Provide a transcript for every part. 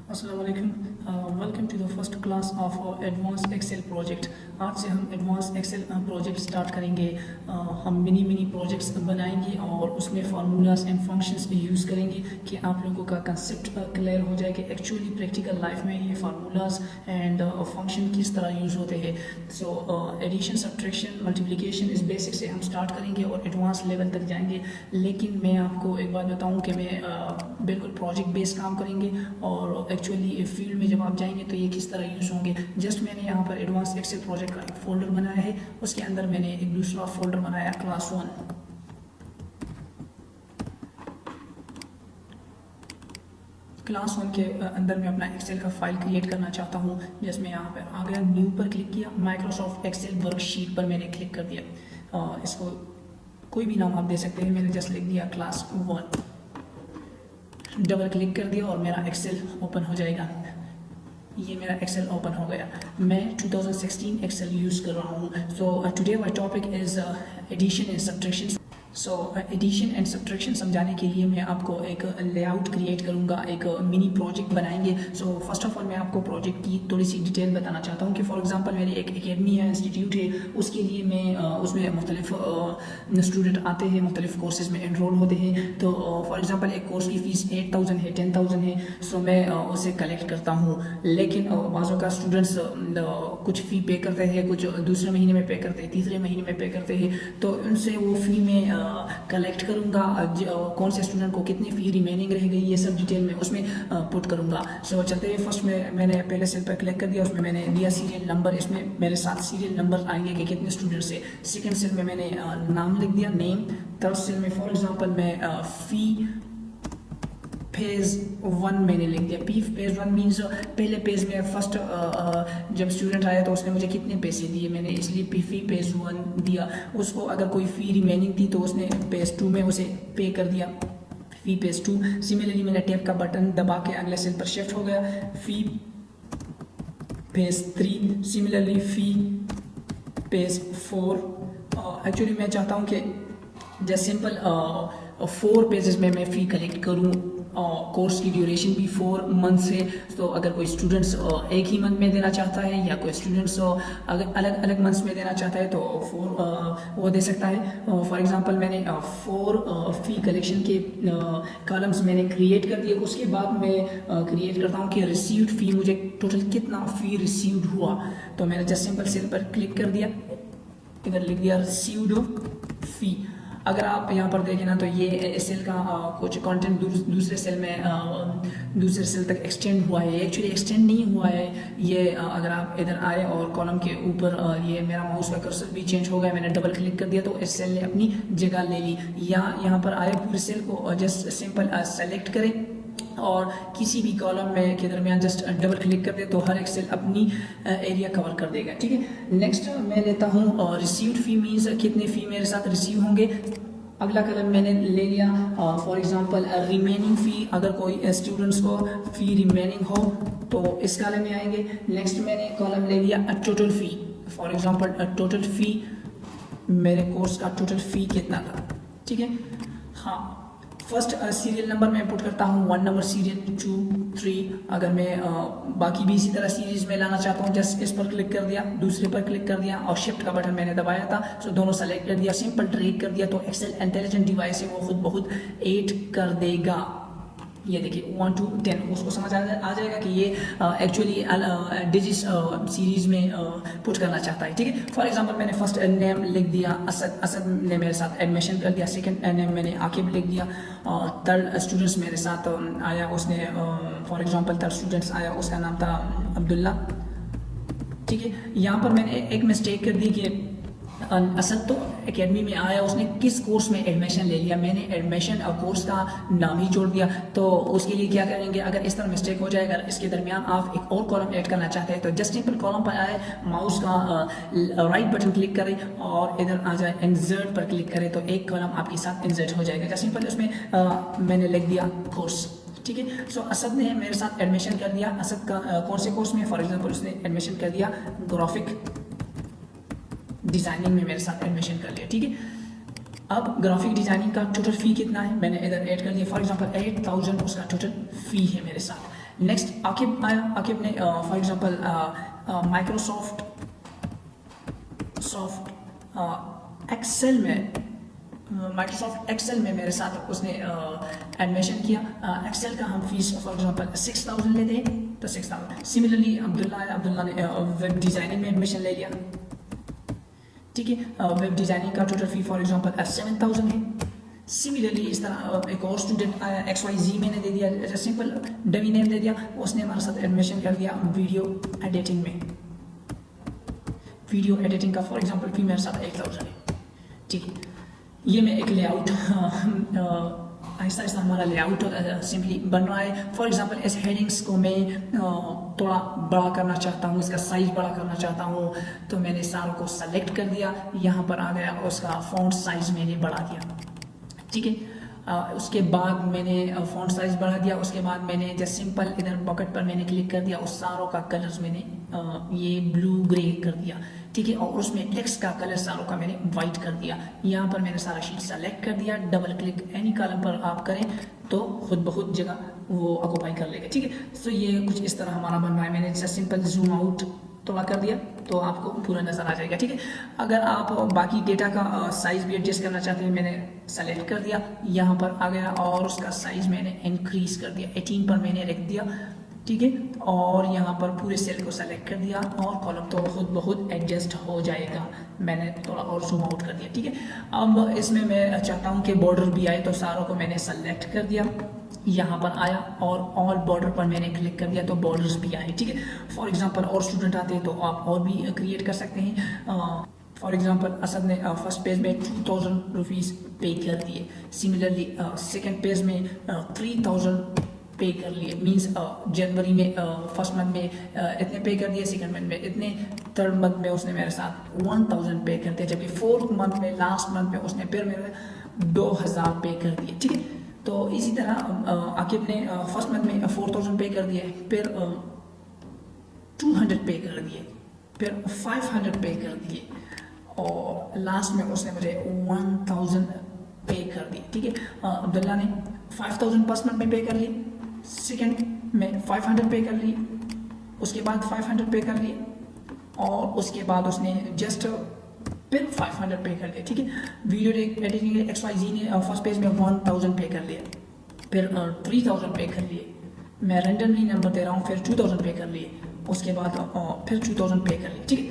अस्सलाम वालेकुम। Welcome to the first class of advance Excel project. आज से हम एडवांस एक्सेल प्रोजेक्ट स्टार्ट करेंगे। हम मिनी प्रोजेक्ट्स बनाएंगे और उसमें फार्मूलाज एंड फंक्शंस यूज़ करेंगे कि आप लोगों का कंसेप्ट क्लियर हो जाए कि एक्चुअली प्रैक्टिकल लाइफ में ये फार्मूलाज एंड फंक्शन किस तरह यूज़ होते हैं। सो एडिशन, सब्ट्रैक्शन, मल्टीप्लिकेशन इस बेसिक से हम स्टार्ट करेंगे और एडवांस लेवल तक जाएंगे। लेकिन मैं आपको एक बात बताऊँ कि मैं बिल्कुल प्रोजेक्ट बेस्ड काम करेंगे और एक्चुअली फील्ड में जब आप जाएंगे तो ये किस तरह यूज़ होंगे। जस्ट मैंने यहाँ पर एडवांस एक्सेल प्रोजेक्ट का एक फ़ोल्डर बनाया है, उसके अंदर मैंने एक दूसरा फोल्डर बनाया क्लास 1। क्लास 1 के अंदर मैं अपना एक्सेल का फाइल क्रिएट करना चाहता हूँ। जिसमें यहाँ पर आ गया, न्यू पर क्लिक किया, माइक्रोसॉफ्ट एक्सेल वर्कशीट पर मैंने क्लिक कर दिया। इसको कोई भी नाम आप दे सकते हैं, मैंने जस्ट लिख दिया क्लास 1। डबल क्लिक कर दिया और मेरा एक्सेल ओपन हो जाएगा। ये मेरा एक्सेल ओपन हो गया। मैं 2016 एक्सेल यूज़ कर रहा हूँ। So today my topic is addition and subtraction. So addition and subtraction समझाने के लिए मैं आपको एक लेआउट क्रिएट करूँगा, एक मिनी प्रोजेक्ट बनाएंगे। सो फर्स्ट ऑफ ऑल मैं आपको प्रोजेक्ट की थोड़ी सी डिटेल बताना चाहता हूँ कि फॉर एग्जांपल मेरी एक एकेडमी है, इंस्टीट्यूट है, उसके लिए मैं उसमें मुख्तलिफ स्टूडेंट आते हैं, मुख्तलिफ कोर्सेज में एनरोल होते हैं। तो फॉर एग्जांपल एक कोर्स की फ़ीस 8000 है, 10000 है। सो मैं उसे कलेक्ट करता हूँ। लेकिन बाज़ों का स्टूडेंट्स कुछ फ़ी पे करते हैं, कुछ दूसरे महीने में पे करते हैं, तीसरे महीने में पे करते हैं। तो उनसे वो फ़ी में कलेक्ट करूँगा, कौन से स्टूडेंट को कितनी फ़ी रिमेनिंग रह गई, ये सब डिटेल में उसमें पुट करूँगा। सो चलते हैं, फर्स्ट में मैंने पहले सेल पर क्लिक कर दिया, उसमें मैंने दिया सीरियल नंबर, इसमें मेरे साथ सीरियल नंबर आएंगे कि कितने स्टूडेंट्स है। सेकेंड सेल में मैंने नाम लिख दिया, नेम। थर्ड सेल में फॉर एग्जाम्पल मैं फ़ी पेज 1 मैंने लिख दिया। पेज 1 मीन्स पहले पेज में फर्स्ट जब स्टूडेंट आया तो उसने मुझे कितने पैसे दिए, मैंने इसलिए फ़ी पेज 1 दिया। उसको अगर कोई फ़ी रिमेनिंग थी तो उसने पेज 2 में उसे पे कर दिया, फ़ी पेज 2। सिमिलरली मैंने टैब का बटन दबा के अगले सेल पर शिफ्ट हो गया, फ़ी पेज 3। सिमिलरली फ़ी पेज 4। एक्चुअली मैं चाहता हूँ कि जैसे सिंपल 4 पेजेस में मैं फ़ी कलेक्ट करूँ। कोर्स की ड्यूरेशन भी 4 मंथ्स है। तो अगर कोई स्टूडेंट्स एक ही मंथ में देना चाहता है या कोई स्टूडेंट्स अगर अलग अलग मंथ्स में देना चाहता है तो 4 वो दे सकता है। फॉर एग्जांपल मैंने 4 फ़ी कलेक्शन के कॉलम्स मैंने क्रिएट कर दिए। उसके बाद मैं क्रिएट करता हूँ कि रिसीव्ड फ़ी, मुझे टोटल कितना फ़ी रिसीव्ड हुआ। तो मैंने जस्ट सिंपल सेल पर क्लिक कर दिया, इधर लिख दिया रिसीव्ड फ़ी। अगर आप यहाँ पर देखें ना तो ये सेल का कुछ कंटेंट दूसरे सेल में दूसरे सेल तक एक्सटेंड हुआ है। एक्चुअली एक्सटेंड नहीं हुआ है ये। अगर आप इधर आए और कॉलम के ऊपर ये मेरा माउस का कर्सर भी चेंज हो गया, मैंने डबल क्लिक कर दिया तो इस सेल ने अपनी जगह ले ली। या यहाँ पर आए पूरे सेल को जस्ट सिंपल सेलेक्ट करें और किसी भी कॉलम में के दरमियान जस्ट डबल क्लिक कर दे तो हर एक सेल अपनी एरिया कवर कर देगा। ठीक है, नेक्स्ट मैं लेता हूँ रिसीव्ड फ़ी मीन्स कितने फ़ी मेरे साथ रिसीव होंगे। अगला कॉलम मैंने ले लिया फॉर एग्जांपल रिमेनिंग फ़ी। अगर कोई स्टूडेंट्स को फ़ी रिमेनिंग हो तो इस कॉलम में आएंगे। नेक्स्ट मैंने कॉलम ले लिया total fee. For example total fee, मेरे कोर्स का टोटल फ़ी कितना था। ठीक है, हाँ, फर्स्ट सीरियल नंबर मैं पुट करता हूँ 1 नंबर सीरियल, 2, 3। अगर मैं बाकी भी इसी तरह सीरीज में लाना चाहता हूँ जस्ट इस पर क्लिक कर दिया, दूसरे पर क्लिक कर दिया और शिफ्ट का बटन मैंने दबाया था। सो दोनों सेलेक्ट कर दिया, सिंपल ड्रैग कर दिया तो एक्सेल इंटेलिजेंट डिवाइस है, वो खुद बहुत ऐड कर देगा। ये देखिए 1 to 10 उसको समझ आ जाएगा कि ये एक्चुअली डिजिट सीरीज में पुट करना चाहता है। ठीक है, फॉर एग्जांपल मैंने फर्स्ट नेम लिख दिया असद। असद ने मेरे साथ एडमिशन कर दिया। सेकंड नेम मैंने आकिब लिख दिया। थर्ड स्टूडेंट्स मेरे साथ आया, उसने फॉर एग्जांपल थर्ड स्टूडेंट्स आया, उसका नाम था अब्दुल्ला। ठीक है, यहाँ पर मैंने एक मिस्टेक कर दी कि असद तो एकेडमी में आया, उसने किस कोर्स में एडमिशन ले लिया, मैंने एडमिशन और कोर्स का नाम ही जोड़ दिया। तो उसके लिए क्या करेंगे, अगर इस तरह मिस्टेक हो जाए, अगर इसके दरमियान आप एक और कॉलम ऐड करना चाहते हैं तो जस्ट सिंपल कॉलम पर आए, माउस का राइट बटन क्लिक करें और इधर आ जाए इंसर्ट पर क्लिक करें तो एक कॉलम आपके साथ इंसर्ट हो जाएगा। जस्ट सिंपल उसमें मैंने लिख दिया कोर्स। ठीक है, सो असद ने मेरे साथ एडमिशन कर दिया। असद का कौन से कोर्स में, फॉर एग्जाम्पल उसने एडमिशन कर दिया ग्राफिक डिज़ाइनिंग में, मेरे साथ एडमिशन कर लिया। ठीक है, अब ग्राफिक डिज़ाइनिंग का टोटल फ़ी कितना है मैंने इधर ऐड कर दिया। फॉर एग्जांपल 8000 उसका टोटल फ़ी है मेरे साथ। नेक्स्ट आकिब आया। आकिब ने फॉर एग्जांपल माइक्रोसॉफ्ट एक्सेल में मेरे साथ उसने एडमिशन किया। एक्सेल का हम फीस फॉर एग्जांपल 6000 लेते हैं तो 6000। सिमिलरली अब्दुल्ला ने वेब डिज़ाइनिंग में एडमिशन ले लिया, ठीक है। वेब डिज़ाइनिंग का टोटल फी फॉर एग्जांपल 7000 है। सिमिलरली इस तरह एक और स्टूडेंट आया, XYZ मैंने दे दिया, जैसे सिंपल डमी नेम दे दिया, उसने हमारे साथ एडमिशन कर दिया वीडियो एडिटिंग में। वीडियो एडिटिंग का फॉर एग्जांपल फी मेरे साथ 1000 है, ठीक है। ये मैं एक लेआउट आहिस्ता आहिस्ता हमारा लेआउट सिंपली बन रहा है। फॉर एग्जांपल इस हेडिंग्स को मैं थोड़ा बड़ा करना चाहता हूँ, इसका साइज बड़ा करना चाहता हूँ, तो मैंने सारों को सेलेक्ट कर दिया, यहाँ पर आ गया और उसका फॉन्ट साइज मैंने बढ़ा दिया, ठीक है। उसके बाद मैंने फॉन्ट साइज बढ़ा दिया। उसके बाद मैंने जस्ट सिंपल इधर बकेट पर मैंने क्लिक कर दिया, उस सारों का कलर्स मैंने ये ब्लू ग्रे कर दिया, ठीक है। और उसमें टेक्स्ट का कलर सारों का मैंने वाइट कर दिया। यहाँ पर मैंने सारा शीट सेलेक्ट कर दिया, डबल क्लिक एनी कॉलम पर आप करें तो खुद ब खुद जगह वो ऑक्यूपाई कर लेगा, ठीक है। तो ये कुछ इस तरह हमारा बन रहा है। मैंने जस्ट सिंपल जूम आउट थोड़ा कर दिया तो आपको पूरा नजर आ जाएगा, ठीक है। अगर आप बाकी डेटा का साइज भी एडजस्ट करना चाहते हैं, मैंने सेलेक्ट कर दिया, यहाँ पर आ गया और उसका साइज मैंने इंक्रीज कर दिया, 18 पर मैंने रख दिया, ठीक है। और यहाँ पर पूरे सेल को सेलेक्ट कर दिया और कॉलम तो खुद ब खुद एडजस्ट हो जाएगा। मैंने थोड़ा और जूम आउट कर दिया, ठीक है। अब इसमें मैं चाहता हूँ कि बॉर्डर भी आए, तो सारों को मैंने सेलेक्ट कर दिया, यहाँ पर आया और ऑल बॉर्डर पर मैंने क्लिक कर दिया तो बॉर्डर्स भी आए, ठीक है। फॉर एग्जांपल और स्टूडेंट आते हैं तो आप और भी क्रिएट कर सकते हैं। फॉर एग्जांपल असद ने फर्स्ट पेज में 2000 रुपीज़ पे कर दिए। सिमिलरली सेकंड पेज में 3000 पे कर लिए, मींस जनवरी में फर्स्ट मंथ में इतने पे कर दिए, सेकंड मंथ में इतने, थर्ड मंथ में उसने मेरे साथ 1000 पे कर दिया, जबकि फोर्थ मंथ में लास्ट मंथ में उसने फिर मेरे 2000 पे कर दिए, ठीक है। तो इसी तरह आकिब ने फर्स्ट मंथ में 4000 पे कर दिए, फिर 200 पे कर दिए, फिर 500 पे कर दिए और लास्ट में उसने मुझे 1000 पे कर दिए, ठीक है। अब्दुल्ला ने 5000 फर्स्ट मंथ में पे कर लिए, सेकेंड में 500 पे कर लिए, उसके बाद 500 पे कर लिए और उसके बाद उसने जस्ट फिर 500 पे कर लिया, ठीक है। वीडियो एडिटिंग XYZ ने फर्स्ट पेज में 1000 पे कर लिया, फिर 3000 पे कर लिए, मैं रैंडमली नंबर दे रहा हूँ, फिर 2000 पे कर लिए, उसके बाद फिर 2000 पे कर लिए, ठीक है।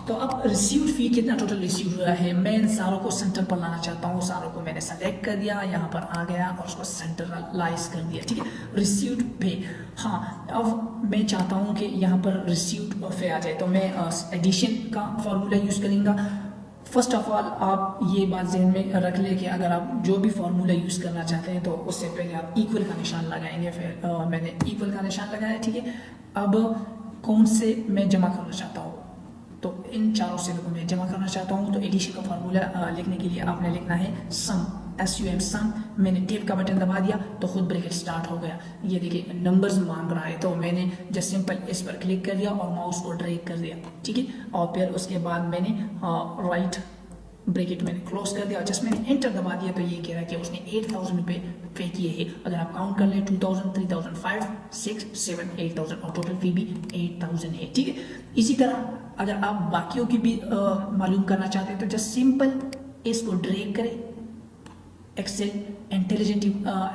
तो अब रिसीव्ड फी कितना टोटल रिसीव हुआ है, मैं इन सारों को सेंटर पर लाना चाहता हूँ। सारों को मैंने सेलेक्ट कर दिया, यहाँ पर आ गया और उसको सेंट्रलाइज कर दिया, ठीक है। रिसीव्ड पे, हाँ, अब मैं चाहता हूँ कि यहाँ पर रिसीव्ड पे आ जाए, तो मैं एडिशन का फॉर्मूला यूज़ करूँगा। फर्स्ट ऑफ ऑल आप ये बात जहन में रख ले कि अगर आप जो भी फार्मूला यूज़ करना चाहते हैं तो उससे पहले आप इक्वल का निशान लगाएंगे। फिर मैंने इक्वल का निशान लगाया, ठीक है। अब कौन से मैं जमा करना चाहता हूँ, तो इन चारों सेल को मैं जमा करना चाहता हूँ। तो एडिशन का फार्मूला लिखने के लिए आपने लिखना है सम, SUM सम। मैंने टेप का बटन दबा दिया तो खुद ब्रैकेट स्टार्ट हो गया। ये देखिए नंबर्स मांग रहा है, तो मैंने जस्ट सिंपल इस पर क्लिक कर दिया और माउस को ड्रैग कर दिया, ठीक है। और फिर उसके बाद मैंने राइट ब्रैकेट मैंने क्लोज कर दिया और जस्ट मैंने एंटर दबा दिया तो ये कह रहा है कि उसने 8000 रुपये पे किए हैं। अगर आप काउंट कर लें 2000, 3000, 5, 6, 7, 8000 और टोटल फी भी 8000 है, ठीक है। इसी तरह अगर आप बाकियों की भी मालूम करना चाहते हैं तो जस्ट सिंपल इसको ड्रैग करें। एक्सेल इंटेलिजेंट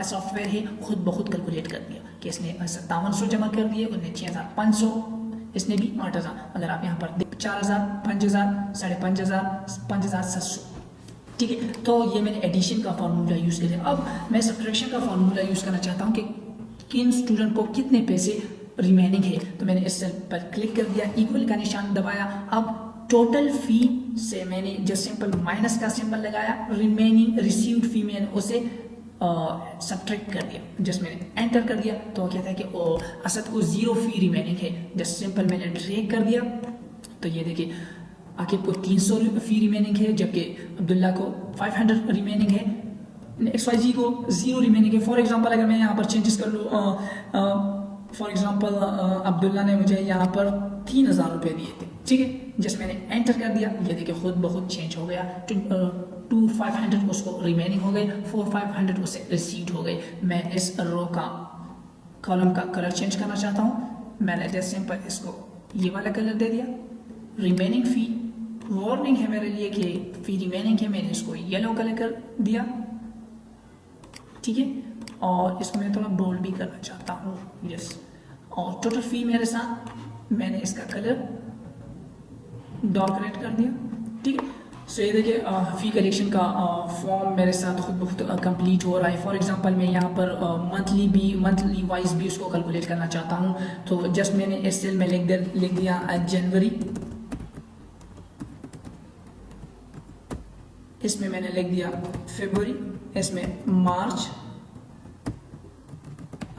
सॉफ्टवेयर है, खुद ब खुद कैलकुलेट कर दिया कि इसने 5700 जमा कर दिए, उन्हें 6500, इसने भी 8000। अगर आप यहाँ पर 4000, 5000, 5500, 5700, ठीक है। तो ये मैंने एडिशन का फार्मूला यूज़ किया। अब मैं सब्ट्रैक्शन का फार्मूला यूज़ करना चाहता हूँ कि किन स्टूडेंट को कितने पैसे रिमेनिंग है। तो मैंने इस सेल पर क्लिक कर दिया, इक्वल का निशान दबाया। अब टोटल फी से मैंने जस्ट सिंपल माइनस का सिंबल लगाया, रिमेनिंग रिसीव्ड फी मैंने उसे सब्ट्रैक्ट कर दिया। जस्ट मैंने एंटर कर दिया तो कहता है कि असद को 0 फी रिमेनिंग है। जस्ट सिंपल मैंने ड्रैग कर दिया तो ये देखिए आकिब को 300 फी रिमेनिंग है, जबकि अब्दुल्ला को 500 रिमेनिंग है, XYZ को 0 रिमेनिंग है। फॉर एग्जांपल अगर मैं यहाँ पर चेंजेस कर लूँ, फॉर एग्जांपल अब्दुल्ला ने मुझे यहाँ पर 3000 रुपये दिए थे, ठीक है। जस्ट मैंने एंटर कर दिया, ये देखिए खुद बहुत चेंज हो गया। 2500 उसको रिमेनिंग हो गए, 4500 उससे रिसीव्ड हो गए। मैं इस रो का कॉलम का कलर चेंज करना चाहता हूँ, मैंने जस्ट सिंपल इसको ये वाला कलर दे दिया। रिमेनिंग फी वार्निंग है मेरे लिए कि फी रिमेनिंग है, मैंने इसको येलो कलर कर दिया, ठीक है। और इसको मैं थोड़ा बोल्ड भी करना चाहता हूँ, यस। और टोटल फी मेरे साथ मैंने इसका कलर डार्क रेड कर दिया, ठीक है। सो ये देखिए फी कलेक्शन का फॉर्म मेरे साथ खुद ब खुद कंप्लीट हो रहा है। फॉर एग्जांपल मैं यहाँ पर मंथली वाइज भी उसको कैलकुलेट करना चाहता हूँ, तो जस्ट मैंने एक्सेल में लिख दिया जनवरी, इसमें मैंने लिख दिया फरवरी, इसमें मार्च,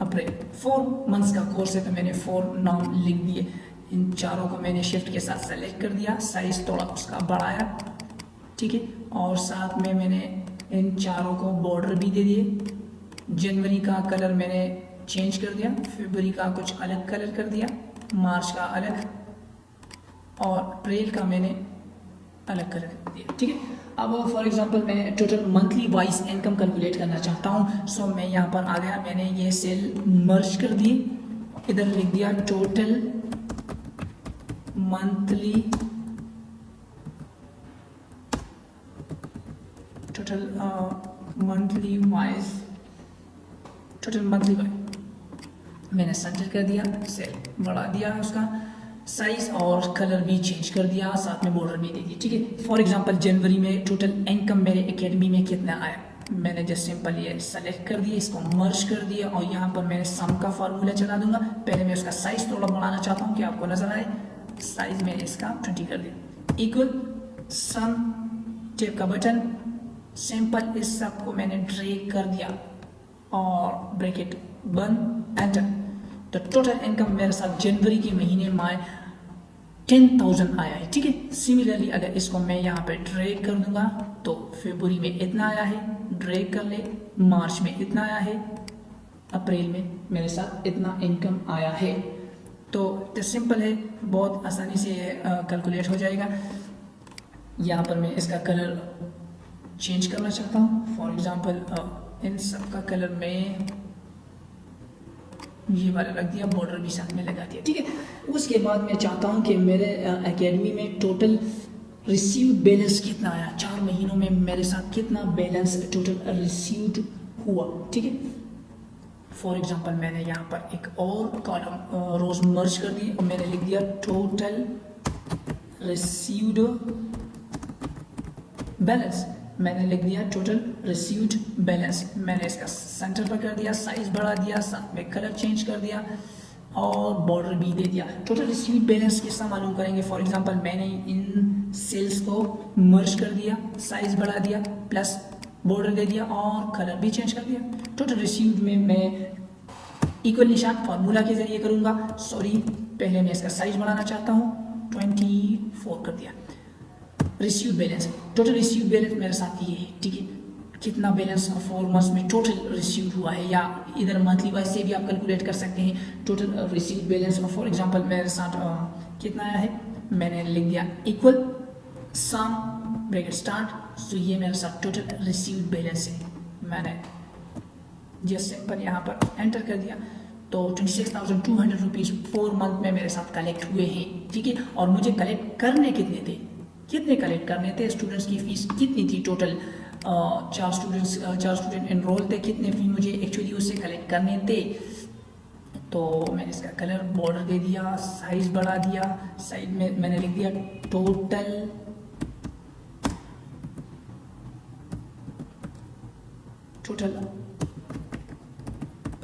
अप्रैल। 4 मंथ्स का कोर्स है तो मैंने 4 नाम लिख दिए। इन चारों को मैंने शिफ्ट के साथ सेलेक्ट कर दिया, साइज थोड़ा उसका बढ़ाया, ठीक है। और साथ में मैंने इन चारों को बॉर्डर भी दे दिए। जनवरी का कलर मैंने चेंज कर दिया, फरवरी का कुछ अलग कलर कर दिया, मार्च का अलग, और अप्रैल का मैंने अलग कलर कर दिया, ठीक है। अब फॉर एग्जांपल मैं total monthly wise income calculate करना चाहता हूँ। सो मैं यहाँ पर आ गया, मैंने ये सेल मर्ज कर दिए, इधर लिख दिया total monthly, total monthly wise मैंने सेंटर कर दिया, सेल बढ़ा दिया, उसका साइज और कलर भी चेंज कर दिया, साथ में बॉर्डर भी दे दी, ठीक है। फॉर एग्जांपल जनवरी में टोटल इनकम मेरे एकेडमी में कितना आया, मैंने जस्ट सिंपल ये सेलेक्ट कर दिया, इसको मर्ज कर दिया, और यहाँ पर मैंने सम का फार्मूला चला दूंगा। पहले मैं उसका साइज थोड़ा बढ़ाना चाहता हूँ कि आपको नजर आए, साइज मैंने इसका 20 कर दिया, इक्वल सम टेप का बटन, सिंपल इस सब को मैंने ड्रैग कर दिया और ब्रैकेट बंद, एंटर। तो टोटल इनकम मेरे साथ जनवरी के महीने में 10,000 आया है, ठीक है। सिमिलरली अगर इसको मैं यहाँ पे ड्रैग कर दूंगा तो फरवरी में इतना आया है, ड्रैग कर ले, मार्च में इतना आया है, अप्रैल में मेरे साथ इतना इनकम आया है। तो सिंपल है, बहुत आसानी से कैलकुलेट हो जाएगा। यहाँ पर मैं इसका कलर चेंज करना चाहता हूँ, फॉर एग्जांपल इन सब का कलर में ये वाला रख दिया, बॉर्डर भी साथ में लगा दिया, ठीक है। उसके बाद मैं चाहता हूँ कि मेरे एकेडमी में टोटल रिसीव्ड बैलेंस कितना आया, 4 महीनों में मेरे साथ कितना बैलेंस टोटल रिसीव्ड हुआ, ठीक है। फॉर एग्जांपल मैंने यहाँ पर एक और कॉलम रोज मर्ज कर दी और मैंने लिख दिया टोटल रिसीव्ड बैलेंस, मैंने लिख दिया टोटल रिसीव्ड बैलेंस। मैंने इसका सेंटर पर कर दिया, साइज बढ़ा दिया, साथ में कलर चेंज कर दिया और बॉर्डर भी दे दिया। टोटल रिसीव्ड बैलेंस किस तरह मालूम करेंगे, फॉर एग्जांपल मैंने इन सेल्स को मर्ज कर दिया, साइज बढ़ा दिया, प्लस बॉर्डर दे दिया और कलर भी चेंज कर दिया। टोटल रिसीव्ड में मैं इक्वल निशान फार्मूला के जरिए करूंगा, सॉरी पहले मैं इसका साइज बढ़ाना चाहता हूँ, 24 कर दिया। Received balance, total received balance मेरे साथ ये है, ठीक है। कितना बैलेंस 4 मंथ्स में टोटल रिसीव्ड हुआ है, या इधर मंथली वाइज से भी आप कैलकुलेट कर सकते हैं। Total received balance for example मेरे साथ कितना आया है, मैंने लिख दिया इक्वल सम ब्रैकेट स्टार्ट, सो ये मेरे साथ टोटल रिसीव्ड बैलेंस है। मैंने जस्ट सिंपल यहाँ पर एंटर कर दिया तो 26,200 रुपीज़ 4 मंथ में मेरे साथ कलेक्ट हुए हैं, ठीक है। और मुझे कलेक्ट करने कितने कलेक्ट करने थे, स्टूडेंट्स की फीस कितनी थी टोटल, 4 स्टूडेंट एनरोल थे, कितने फी मुझे एक्चुअली उससे कलेक्ट करने थे। तो मैंने इसका कलर बॉर्डर दे दिया, साइज बढ़ा दिया, साइड में मैंने लिख दिया टोटल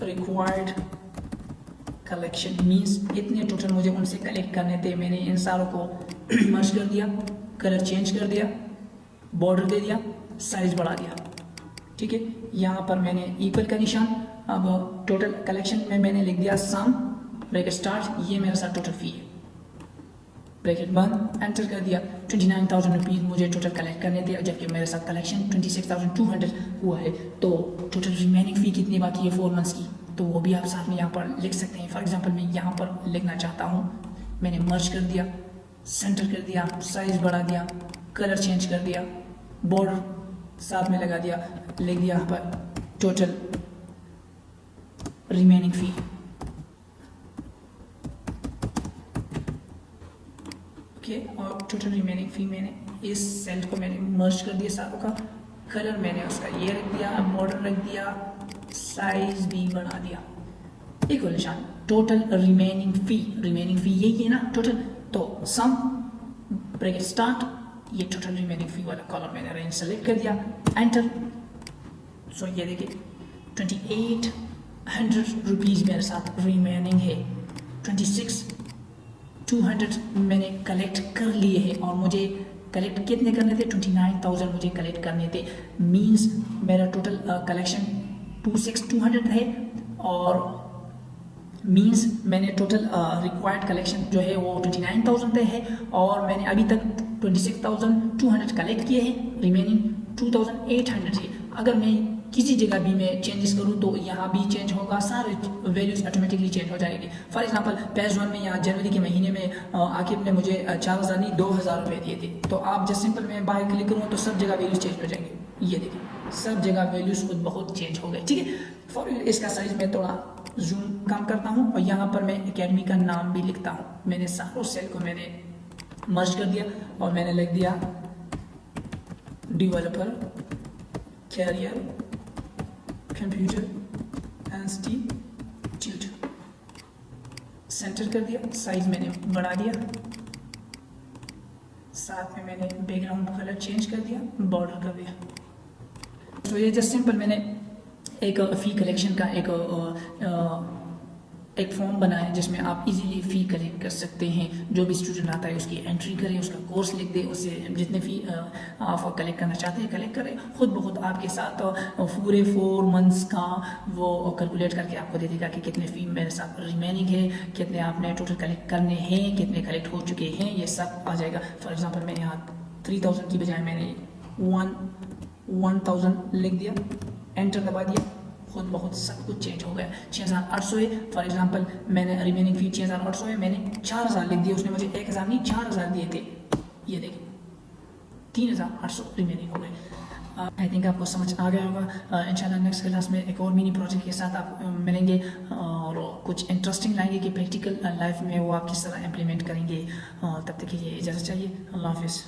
रिक्वायर्ड कलेक्शन मीन्स इतने टोटल मुझे उनसे कलेक्ट करने थे। मैंने इन सारों को मर्ज कर दिया, कलर चेंज कर दिया, बॉर्डर दे दिया, साइज बढ़ा दिया, ठीक है। यहाँ पर मैंने इक्वल का निशान, अब टोटल कलेक्शन में मैंने लिख दिया सम ब्रैकेट स्टार्ट, ये मेरा साथ टोटल फी है, ब्रैकेट बंद, एंटर कर दिया। 29,000 रुपीज़ मुझे टोटल कलेक्ट करने थे, जबकि मेरे साथ कलेक्शन 26,200 हुआ है। तो टोटल रिमेनिंग फ़ी कितनी बाकी है 4 मंथ्स की, तो वो भी आप साथ में यहाँ पर लिख सकते हैं। फॉर एग्जांपल मैं यहाँ पर लिखना चाहता हूँ, मैंने मर्ज कर दिया, सेंटर कर दिया, साइज बढ़ा दिया, कलर चेंज कर दिया, बॉर्डर साथ में लगा दिया, लिख दिया यहाँ पर टोटल रिमेनिंग फ़ी ओके। और टोटल रिमेनिंग फी मैंने इस सेल को मैंने मर्ज कर दिया सारों का। कलर मैंने उसका ये रख दिया, बॉर्डर रख दिया, साइज भी बढ़ा दिया। इक्वल निशान टोटल रिमेनिंग फी यही है ना टोटल। तो सम ब्रैकेट स्टार्ट, ये टोटल रिमेनिंग फी वाला कॉलम मैंने रेंज सेलेक्ट कर दिया, एंटर। सो ये देखिए 2800 रुपीज़ मेरे साथ रिमेनिंग है। 26,200 मैंने कलेक्ट कर लिए हैं और मुझे कलेक्ट कितने करने थे? 29,000 मुझे कलेक्ट करने थे। मींस मेरा टोटल कलेक्शन 26,200 है और मींस मैंने टोटल रिक्वायर्ड कलेक्शन जो है वो 29,000 है और मैंने अभी तक 26,200 कलेक्ट किए हैं। रिमेनिंग 2,800 है। अगर मैं किसी जगह भी मैं चेंजेस करूं तो यहाँ भी चेंज होगा, सारे वैल्यूज ऑटोमेटिकली चेंज हो जाएगी। फॉर एग्जांपल पेज 1 में या जनवरी के महीने में आकिब ने मुझे 4,000 नहीं 2,000 रुपये दिए थे, तो आप जस्ट सिंपल मैं बाय क्लिक करूँ तो सब जगह वैल्यूज चेंज हो जाएंगे। ये देखिए सब जगह वैल्यूज खुद बहुत चेंज हो गए। ठीक है, फॉर इसका साइज मैं थोड़ा जूम कम करता हूँ और यहाँ पर मैं एकेडमी का नाम भी लिखता हूँ। मैंने सारों सेल को मैंने मर्ज कर दिया और मैंने लिख दिया developer career computer institute. Centre कर दिया, साइज मैंने बढ़ा दिया, साथ में मैंने बैकग्राउंड कलर चेंज कर दिया, बॉर्डर कर दिया। तो ये जस्ट सिंपल मैंने एक फ़ी कलेक्शन का एक फॉर्म बनाया जिसमें आप इजीली फ़ी कलेक्ट कर सकते हैं। जो भी स्टूडेंट आता है उसकी एंट्री करें, उसका कोर्स लिख दे, उससे जितने फ़ी आप कलेक्ट करना चाहते हैं कलेक्ट करें। खुद बहुत आपके साथ पूरे 4 मंथ्स का वो कैलकुलेट करके आपको दे देगा कि कितने फ़ी मेरे साथ रिमेनिंग है, कितने आपने टोटल कलेक्ट करने हैं, कितने कलेक्ट हो चुके हैं, ये सब आ जाएगा। फॉर एग्जाम्पल मैंने यहाँ 3,000 की बजाय मैंने 1,000 लिख दिया, एंटर दबा दिया, खुद बहुत सब कुछ चेंज हो गया। 6,800 है फॉर एग्जांपल, मैंने रिमेनिंग फी 6,800 है, मैंने 4,000 लिख दिया, उसने मुझे 1,000 नहीं 4,000 दिए थे। ये देखिए 3,800 रिमेनिंग हो गए। आई थिंक आपको समझ आ गया होगा। इंशाल्लाह नेक्स्ट क्लास में एक और मिनी प्रोजेक्ट के साथ आप मिलेंगे और कुछ इंटरेस्टिंग लाएंगे कि प्रैक्टिकल लाइफ में वो आप किस तरह इम्प्लीमेंट करेंगे। तब तक के लिए इजाज़त चाहिए। अल्लाह हाफिज़।